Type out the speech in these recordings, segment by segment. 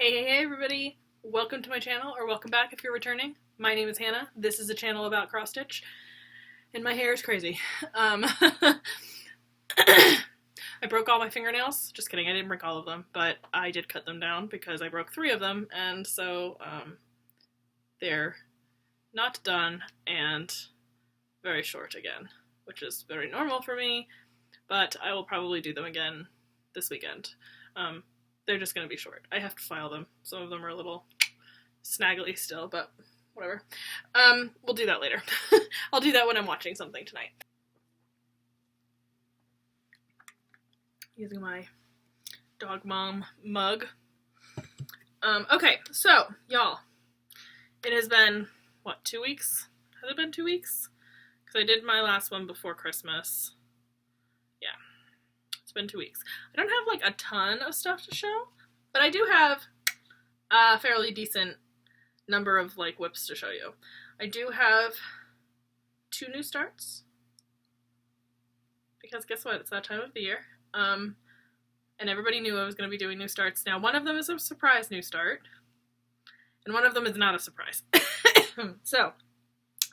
Hey everybody! Welcome to my channel, or welcome back if you're returning. My name is Hannah. This is a channel about cross stitch, and my hair is crazy. I broke all my fingernails. Just kidding, I didn't break all of them, but I did cut them down because I broke 3 of them, and so they're not done and very short again, which is very normal for me, but I will probably do them again this weekend. They're just going to be short. I have to file them. Some of them are a little snaggly still, but whatever. We'll do that later. I'll do that when I'm watching something tonight. Using my dog mom mug. Okay, so, y'all. It has been, what, 2 weeks? Has it been 2 weeks? Because I did my last one before Christmas. Yeah. It's been 2 weeks. I don't have like a ton of stuff to show, but I do have a fairly decent number of like WIPs to show you. I do have 2 new starts, because guess what? It's that time of the year. And everybody knew I was going to be doing new starts. Now, one of them is a surprise new start, and one of them is not a surprise. So,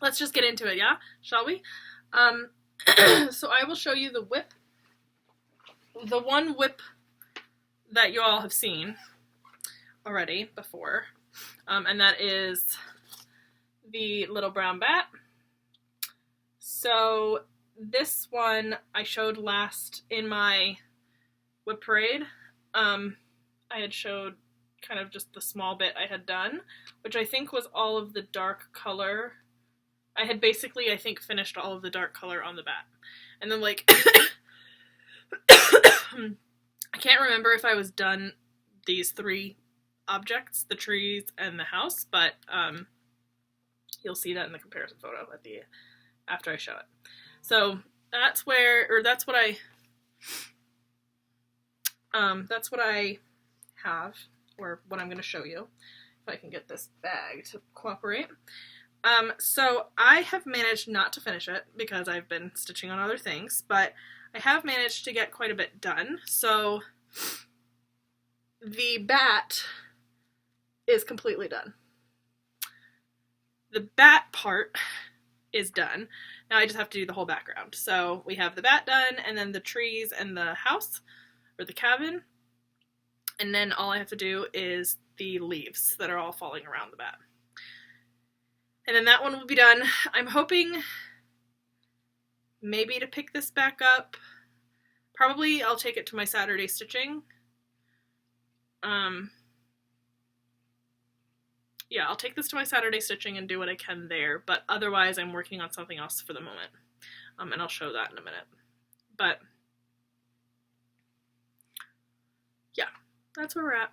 let's just get into it, yeah? Shall we? So I will show you the WIP. The one WIP that you all have seen already before, and that is the little brown bat. So this one I showed last in my WIP parade. I had showed kind of just the small bit I had done, which I think was all of the dark color. I had basically, I think, finished all of the dark color on the bat. And then like I can't remember if I was done these 3 objects, the trees and the house, but you'll see that in the comparison photo at the after I show it. So that's where, or that's what I have, or what I'm going to show you, if I can get this bag to cooperate. So I have managed not to finish it because I've been stitching on other things, but I have managed to get quite a bit done. So the bat is completely done. The bat part is done. Now I just have to do the whole background. So we have the bat done, and then the trees and the house, or the cabin, and then all I have to do is the leaves that are all falling around the bat. And then that one will be done. I'm hoping maybe to pick this back up. Probably I'll take it to my Saturday stitching. Yeah, I'll take this to my Saturday stitching and do what I can there, but otherwise I'm working on something else for the moment. And I'll show that in a minute. But yeah, that's where we're at.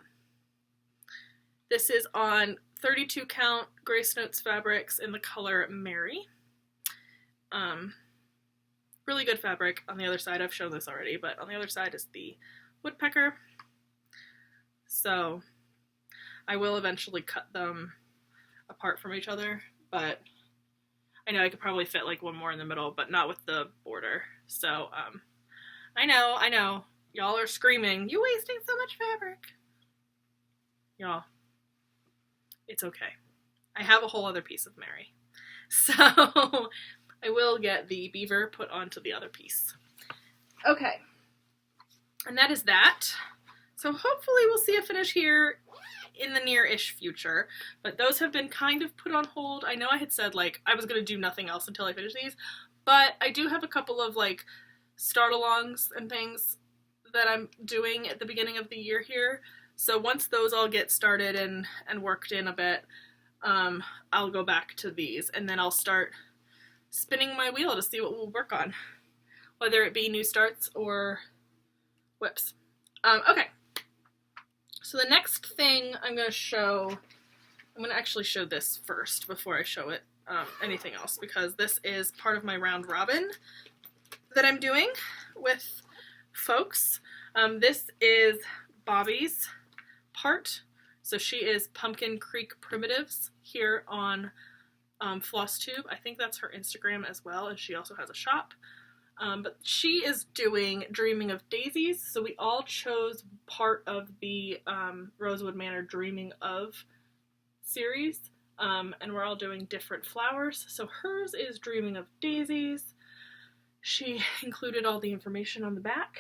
This is on 32 count Grace Notes fabrics in the color Mary. Really good fabric. On the other side, I've shown this already, but on the other side is the woodpecker. So I will eventually cut them apart from each other, but I know I could probably fit like one more in the middle, but not with the border. So I know, y'all are screaming, "You wasting so much fabric." Y'all, it's okay. I have a whole other piece of Mary. So I will get the beaver put onto the other piece. Okay. And that is that. So hopefully we'll see a finish here in the near-ish future. But those have been kind of put on hold. I know I had said like I was going to do nothing else until I finish these. But I do have a couple of like start-alongs and things that I'm doing at the beginning of the year here. So once those all get started and worked in a bit, I'll go back to these, and then I'll start spinning my wheel to see what we'll work on, whether it be new starts or WIPs. Okay, so the next thing I'm going to show, I'm going to actually show this first before I show it anything else, because this is part of my round robin that I'm doing with folks. This is Bobby's part. So she is Pumpkin Creek Primitives here on Flosstube. I think that's her Instagram as well, and she also has a shop. But she is doing Dreaming of Daisies, so we all chose part of the Rosewood Manor Dreaming of series, and we're all doing different flowers. So hers is Dreaming of Daisies. She included all the information on the back.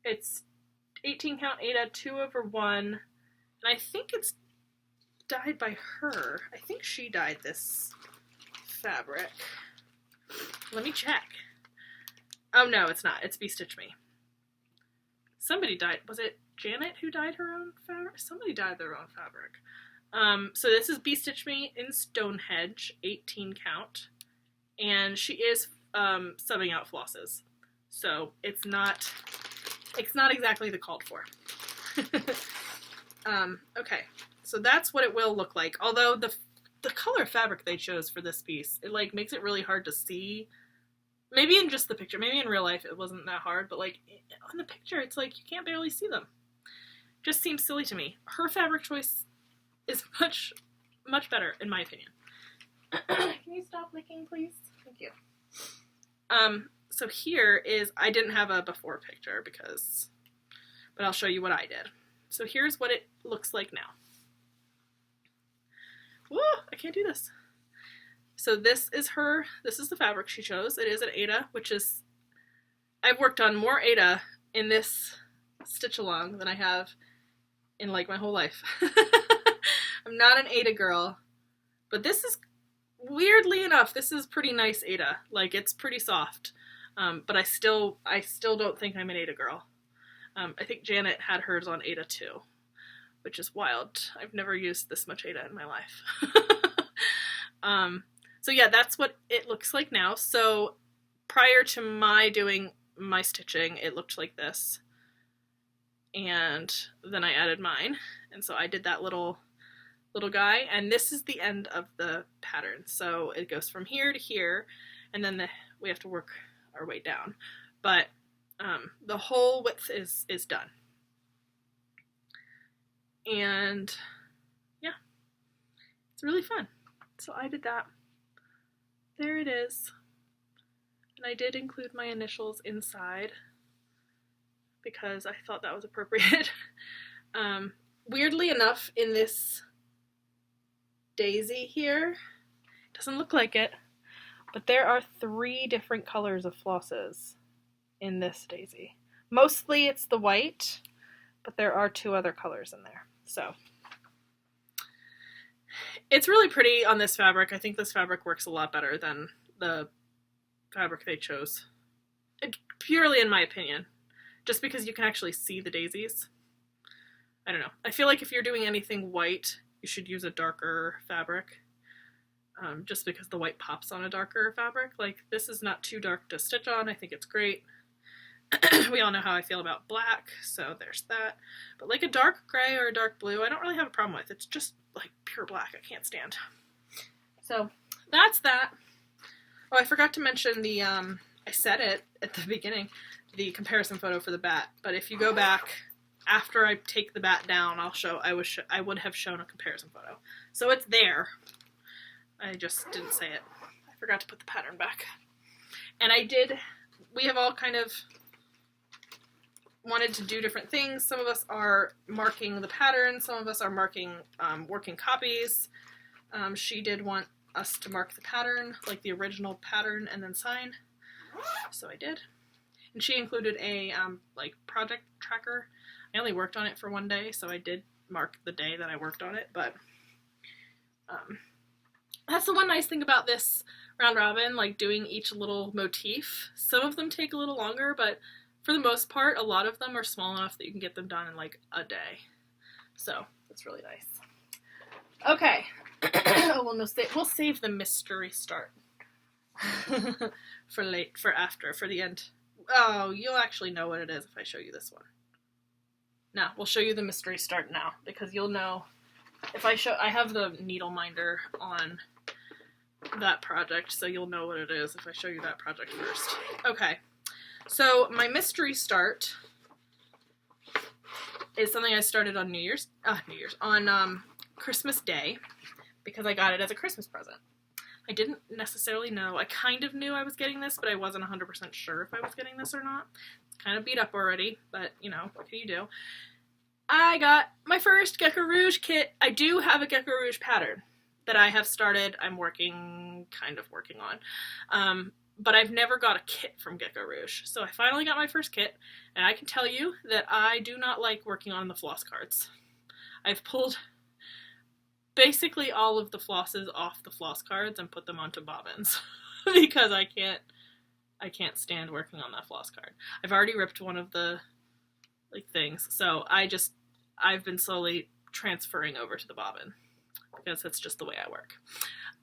It's 18 count Aida 2/1, and I think it's dyed by her. I think she dyed this fabric. Let me check. Oh no, it's not. It's BeStitchMe. Somebody dyed. Was it Janet who dyed her own fabric? Somebody dyed their own fabric. So this is BeStitchMe in Stonehenge, 18 count, and she is subbing out flosses. So it's not exactly the called for. Okay, so that's what it will look like. Although the color fabric they chose for this piece, it like makes it really hard to see. Maybe in just the picture, maybe in real life it wasn't that hard, but like on the picture it's like you can't barely see them. Just seems silly to me. Her fabric choice is much better in my opinion. Can you stop licking, please? Thank you. So here is, I didn't have a before picture but I'll show you what I did. So here's what it looks like now. Whoa, I can't do this. So this is the fabric she chose. It is an Aida, which is, I've worked on more Aida in this stitch along than I have in like my whole life. I'm not an Aida girl, but this is, weirdly enough, this is pretty nice Aida. Like, it's pretty soft. But I still don't think I'm an Aida girl. I think Janet had hers on Aida too, which is wild. I've never used this much Aida in my life. So yeah, that's what it looks like now. So prior to my doing my stitching, it looked like this. And then I added mine. And so I did that little guy, and this is the end of the pattern. So it goes from here to here, and then we have to work our way down. But the whole width is done. And yeah, it's really fun. So I did that. There it is. And I did include my initials inside because I thought that was appropriate. Weirdly enough, in this daisy here, it doesn't look like it, but there are 3 different colors of flosses in this daisy. Mostly it's the white, but there are 2 other colors in there. So it's really pretty on this fabric. I think this fabric works a lot better than the fabric they chose. Purely in my opinion. Just because you can actually see the daisies. I don't know. I feel like if you're doing anything white, you should use a darker fabric. Just because the white pops on a darker fabric. Like, this is not too dark to stitch on. I think it's great. We all know how I feel about black, so there's that. But like a dark gray or a dark blue, I don't really have a problem with. It's just like pure black I can't stand. So that's that. Oh, I forgot to mention the, I said it at the beginning, the comparison photo for the bat. But if you go back after I take the bat down, I would have shown a comparison photo. So it's there. I just didn't say it. I forgot to put the pattern back. And we have all kind of wanted to do different things. Some of us are marking the pattern, some of us are marking working copies. She did want us to mark the pattern, like the original pattern, and then sign. So I did. And she included a like project tracker. I only worked on it for 1 day, so I did mark the day that I worked on it, but that's the one nice thing about this round robin, like doing each little motif. Some of them take a little longer, but for the most part, a lot of them are small enough that you can get them done in like a day. So that's really nice. Okay. We'll save the mystery start for the end. Oh, you'll actually know what it is if I show you this one. No, we'll show you the mystery start now, because you'll know if I have the needle minder on that project, so you'll know what it is if I show you that project first. Okay, so my mystery start is something I started on on Christmas Day, because I got it as a Christmas present. I didn't necessarily know. I kind of knew I was getting this, but I wasn't 100% sure if I was getting this or not. It's kind of beat up already, but you know, what can you do? I got my first GeckoRouge kit. I do have a GeckoRouge pattern that I have started, I'm kind of working on. But I've never got a kit from GeckoRouge. So I finally got my first kit, and I can tell you that I do not like working on the floss cards. I've pulled basically all of the flosses off the floss cards and put them onto bobbins because I can't stand working on that floss card. I've already ripped one of the things, so I've been slowly transferring over to the bobbin because that's just the way I work.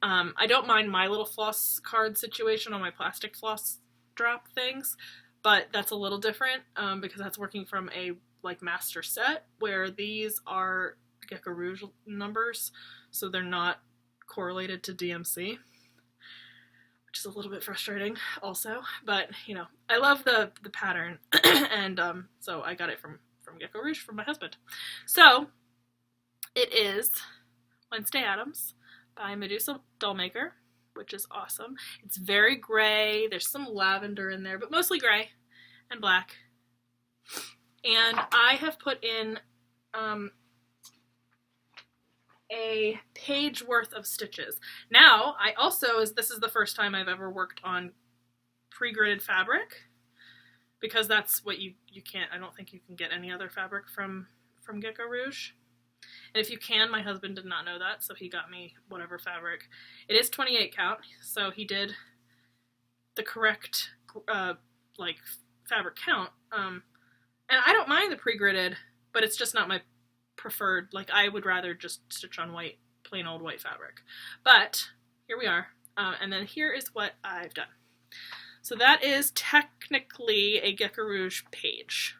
I don't mind my little floss card situation on my plastic floss drop things, but that's a little different because that's working from a master set where these are GeckoRouge numbers, so they're not correlated to DMC, which is a little bit frustrating also, but you know, I love the pattern and so I got it from GeckoRouge from my husband. So it is Wednesday Addams by Medusa Dollmaker, which is awesome. It's very gray, there's some lavender in there, but mostly gray and black. And I have put in a page worth of stitches. Now, I also, this is the first time I've ever worked on pre-gridded fabric, because that's what you can't, I don't think you can get any other fabric from GeckoRouge. And if you can, my husband did not know that, so he got me whatever fabric. It is 28 count, so he did the correct fabric count. And I don't mind the pre-gridded, but it's just not my preferred. I would rather just stitch on white, plain old white fabric. But here we are, and then here is what I've done. So that is technically a GeckoRouge page.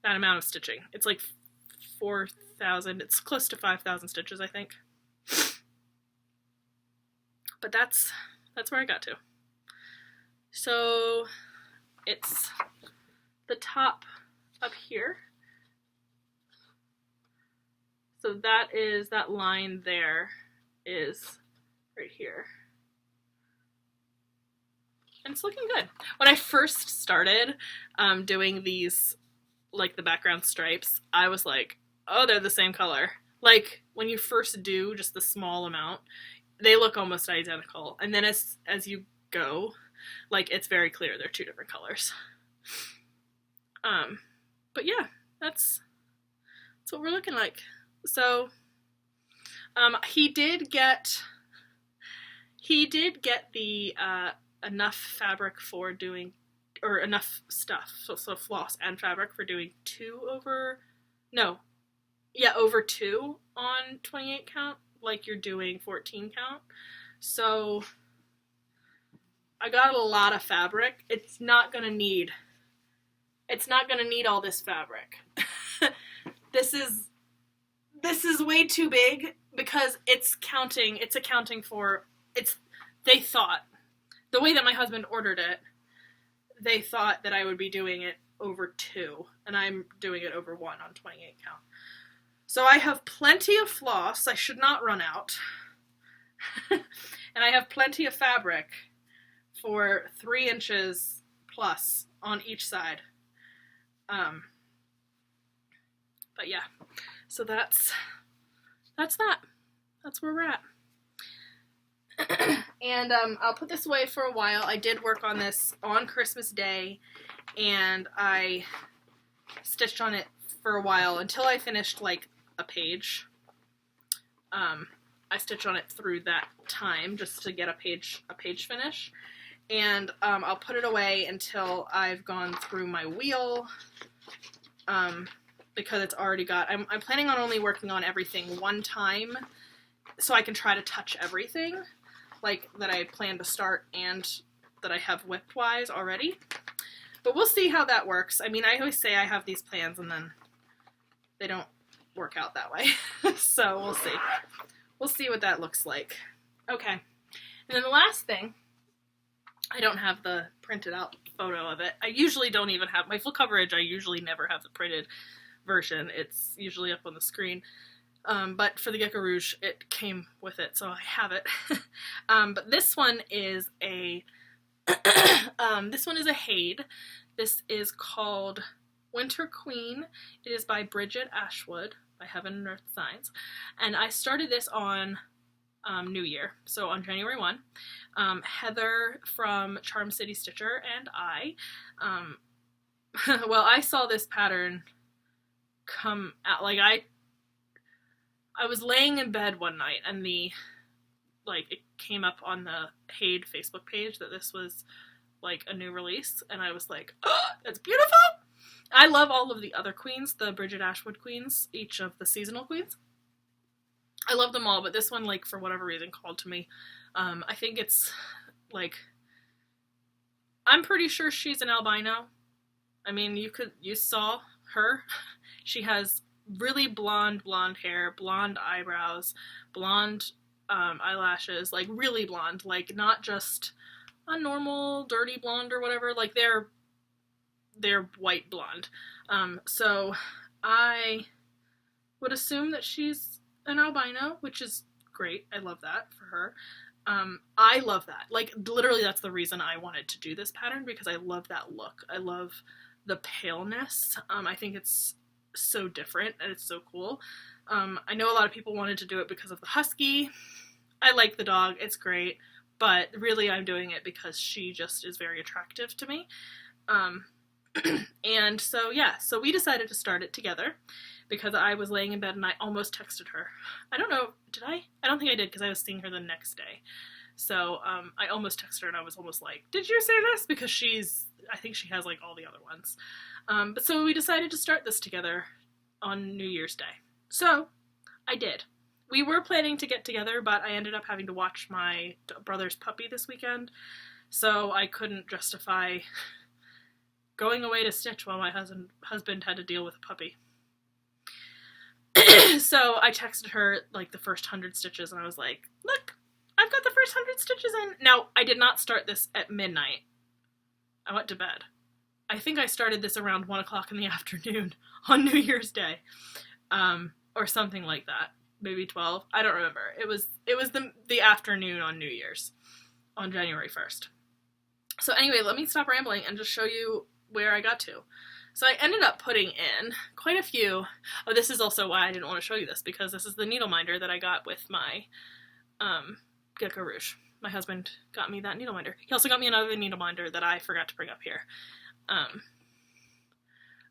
That amount of stitching. It's like 4,000. It's close to 5,000 stitches, I think. But that's where I got to. So it's the top up here. So that line there is right here. And it's looking good. When I first started doing these, the background stripes, I was like, oh, they're the same color. When you first do just the small amount, they look almost identical. And then as you go, it's very clear they're two different colors. But yeah, that's what we're looking like. So he did get the enough fabric for doing, or enough stuff, so floss and fabric for doing over 2 on 28 count, like you're doing 14 count. So I got a lot of fabric. It's not gonna need all this fabric. This is way too big because they thought, the way that my husband ordered it, they thought that I would be doing it over 2, and I'm doing it over 1 on 28 count. So I have plenty of floss, I should not run out, and I have plenty of fabric for 3 inches plus on each side. But yeah, so that's that. That's where we're at. And I'll put this away for a while. I did work on this on Christmas Day, and I stitched on it for a while until I finished a page. I stitched on it through that time just to get a page finish, and I'll put it away until I've gone through my wheel, because it's already got, I'm planning on only working on everything one time so I can try to touch everything that I plan to start and that I have WIP-wise already. But we'll see how that works. I mean, I always say I have these plans and then they don't work out that way. So we'll see. We'll see what that looks like. Okay. And then the last thing, I don't have the printed out photo of it. I usually don't even have, my full coverage, I usually never have the printed version. It's usually up on the screen. But for the GeckoRouge, it came with it, so I have it. But this one is a HAED. This is called Winter Queen. It is by Brigid Ashwood, by Heaven and Earth Designs. And I started this on New Year, so on January 1. Heather from Charm City Stitcher and I, well, I saw this pattern come out, like, I was laying in bed one night and it came up on the HAED Facebook page that this was like a new release, and I was like, oh, that's beautiful! I love all of the other queens, the Brigid Ashwood queens, each of the seasonal queens. I love them all, but this one, like, for whatever reason, called to me. I think it's, like, I'm pretty sure she's an albino. I mean, you saw her. She has really blonde hair, blonde eyebrows, blonde eyelashes, like really blonde, like not just a normal dirty blonde or whatever, like they're white blonde. So I would assume that she's an albino, which is great. I love that for her. I love that. Like, literally that's the reason I wanted to do this pattern, because I love that look. I love the paleness. I think it's so different and it's so cool. I know a lot of people wanted to do it because of the husky. I like the dog, it's great, but really I'm doing it because she just is very attractive to me. And so yeah, so we decided to start it together because I was laying in bed and I almost texted her. I don't know, did I? I don't think I did, because I was seeing her the next day. So I almost texted her and I was almost like, did you say this? Because I think she has like all the other ones. But so we decided to start this together on New Year's Day. So I did. We were planning to get together, but I ended up having to watch my brother's puppy this weekend, so I couldn't justify going away to stitch while my husband had to deal with a puppy. So I texted her like the first 100 stitches and I was like, look, I've got the first 100 stitches in. Now, I did not start this at midnight. I went to bed. I think I started this around 1 o'clock in the afternoon on New Year's Day, or something like that. Maybe 12. I don't remember. It was the afternoon on New Year's, on January 1st. So anyway, let me stop rambling and just show you where I got to. So I ended up putting in quite a few. Oh, this is also why I didn't want to show you this, because this is the needle minder that I got with my GeckoRouge. My husband got me that needle minder. He also got me another needle minder that I forgot to bring up here.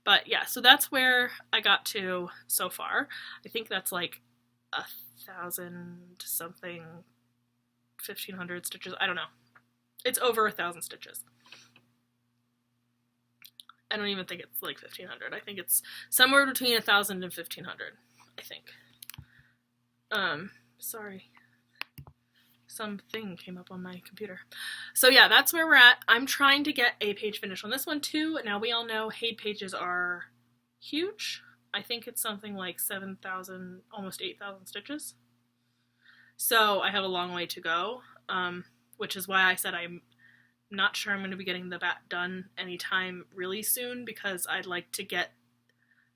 But yeah, so that's where I got to so far. I think that's like 1,000 something, 1,500 stitches. I don't know. It's over 1,000 stitches. I don't even think it's like 1,500. I think it's somewhere between 1,000 and 1,500, I think. Sorry. Something came up on my computer. So yeah, that's where we're at. I'm trying to get a page finish on this one too. Now we all know HAED pages are huge. I think it's something like 7,000, almost 8,000 stitches. So I have a long way to go, which is why I said I'm not sure I'm going to be getting the bat done anytime really soon, because I'd like to get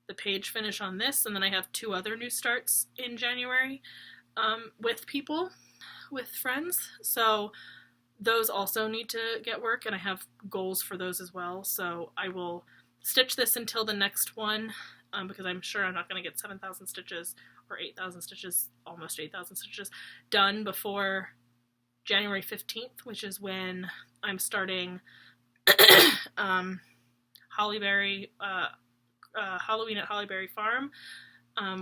the page finish on this, and then I have 2 other new starts in January with people, with friends, so those also need to get work, and I have goals for those as well. So I will stitch this until the next one, because I'm sure I'm not going to get 7,000 stitches or 8,000 stitches, almost 8,000 stitches, done before January 15th, which is when I'm starting Hollyberry, Halloween at Hollyberry Farm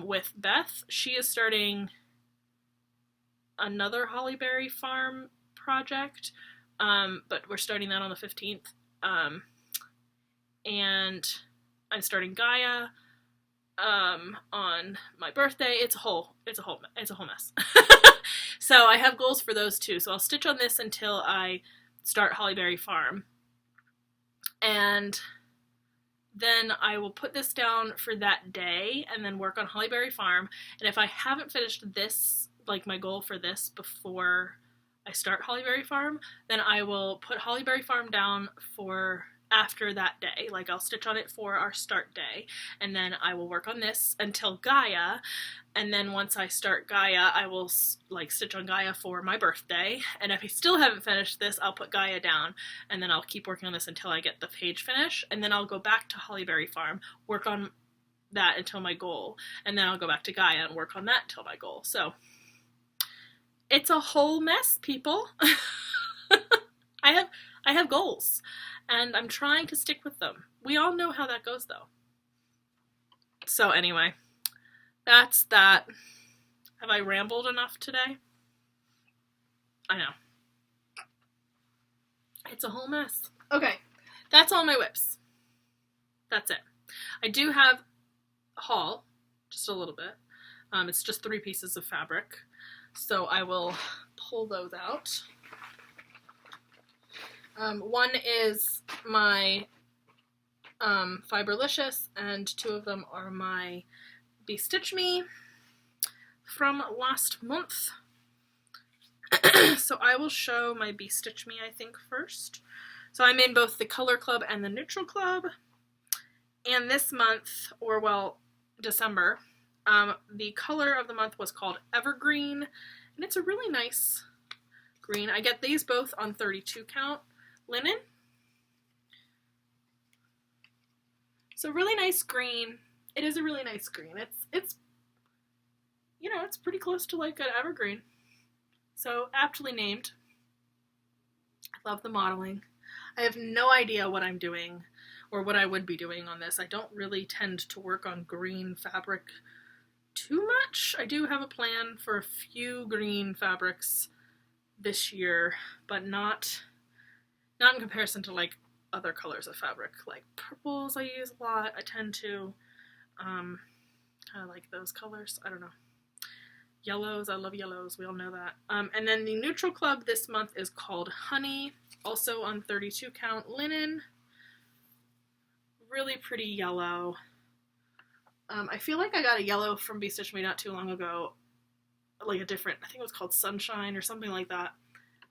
with Beth. She is starting another Hollyberry Farm project, but we're starting that on the 15th. And I'm starting Gaia on my birthday. It's a whole mess. So I have goals for those too. So I'll stitch on this until I start Hollyberry Farm, and then I will put this down for that day and then work on Hollyberry Farm. And if I haven't finished this, like my goal for this, before I start Hollyberry Farm, then I will put Hollyberry Farm down for after that day. Like I'll stitch on it for our start day, and then I will work on this until Gaia, and then once I start Gaia, I will like stitch on Gaia for my birthday, and if I still haven't finished this, I'll put Gaia down, and then I'll keep working on this until I get the page finish, and then I'll go back to Hollyberry Farm, work on that until my goal, and then I'll go back to Gaia and work on that until my goal. So it's a whole mess, people. I have goals, and I'm trying to stick with them. We all know how that goes, though. So anyway, that's that. Have I rambled enough today? I know. It's a whole mess. Okay, that's all my WIPs. That's it. I do have a haul, just a little bit. It's just 3 pieces of fabric, so I will pull those out. One is my Fiberlicious, and 2 of them are my BeStitchMe from last month. So I will show my BeStitchMe, I think, first. So I'm in both the Color Club and the Neutral Club. And this month, or well, December, the color of the month was called Evergreen, and it's a really nice green. I get these both on 32 count linen. So really nice green. It is a really nice green. It's you know, it's pretty close to like an evergreen. So aptly named. I love the modeling. I have no idea what I'm doing or what I would be doing on this. I don't really tend to work on green fabric too much. I do have a plan for a few green fabrics this year, but not in comparison to like other colors of fabric. Like purples I use a lot. I tend to kind of like those colors. I don't know. Yellows, I love yellows, we all know that. And then the Neutral Club this month is called Honey, also on 32 count linen. Really pretty yellow. I feel like I got a yellow from BeStitchMe not too long ago, like a different, I think it was called Sunshine or something like that.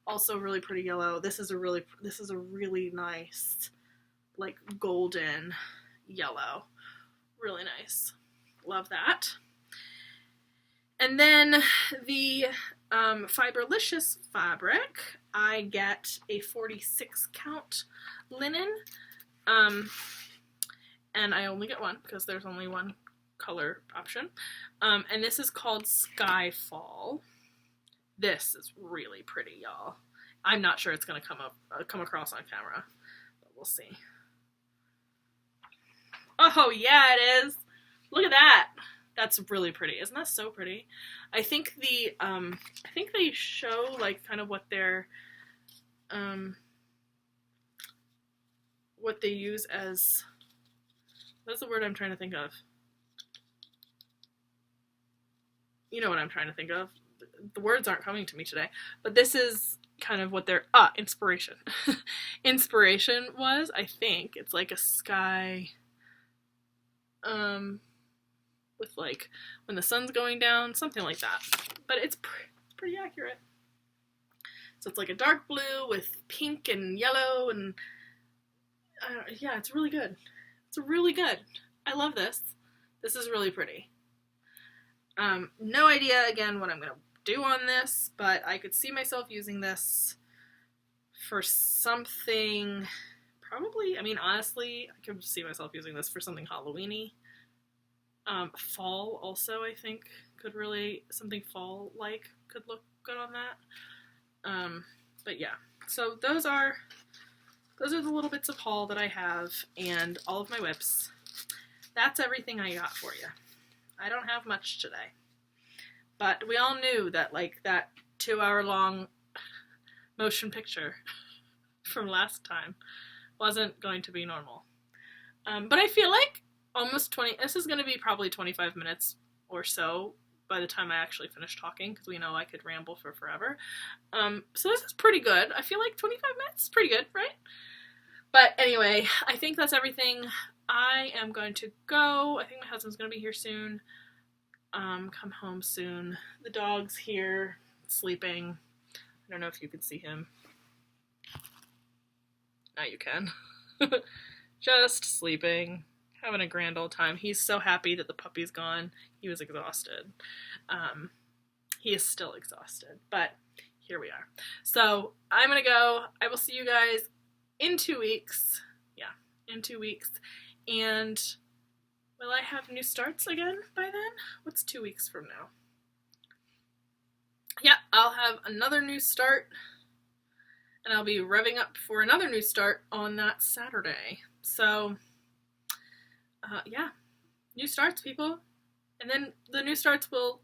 Also really pretty yellow. This is a really nice, like golden yellow. Really nice. Love that. And then the Fiberlicious fabric, I get a 46 count linen, and I only get one because there's only one color option, and this is called Skyfall. This is really pretty, y'all. I'm not sure it's going to come across on camera, but we'll see. Oh yeah, it is. Look at that. That's really pretty. Isn't that so pretty? I think the I think they show like kind of what their what they use as, what's the word I'm trying to think of? You know what I'm trying to think of. The words aren't coming to me today. But this is kind of what their inspiration. Inspiration was, I think. It's like a sky with like when the sun's going down, something like that. But it's pretty accurate. So it's like a dark blue with pink and yellow, and yeah, it's really good. It's really good. I love this. This is really pretty. No idea again what I'm gonna do on this, but I could see myself using this for something. Probably, I mean, honestly, I could see myself using this for something Halloween-y. Fall also, I think, could really, something fall-like could look good on that. But yeah, so those are the little bits of haul that I have, and all of my WIPs. That's everything I got for you. I don't have much today. But we all knew that, like, that 2-hour-long motion picture from last time wasn't going to be normal. But I feel like almost 20, this is going to be probably 25 minutes or so by the time I actually finish talking, because we know I could ramble for forever. So this is pretty good. I feel like 25 minutes is pretty good, right? But anyway, I think that's everything. I am going to go. I think my husband's going to be here soon. Come home soon. The dog's here, sleeping. I don't know if you could see him. Now you can. Just sleeping, having a grand old time. He's so happy that the puppy's gone. He was exhausted. He is still exhausted, but here we are. So I'm gonna go. I will see you guys in 2 weeks. Yeah, in 2 weeks. And will I have new starts again by then? What's 2 weeks from now? Yeah, I'll have another new start, and I'll be revving up for another new start on that Saturday. So, yeah, new starts, people. And then the new starts will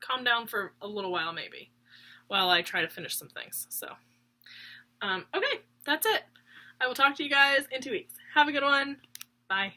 calm down for a little while, maybe, while I try to finish some things. So, okay, that's it. I will talk to you guys in 2 weeks. Have a good one. Bye.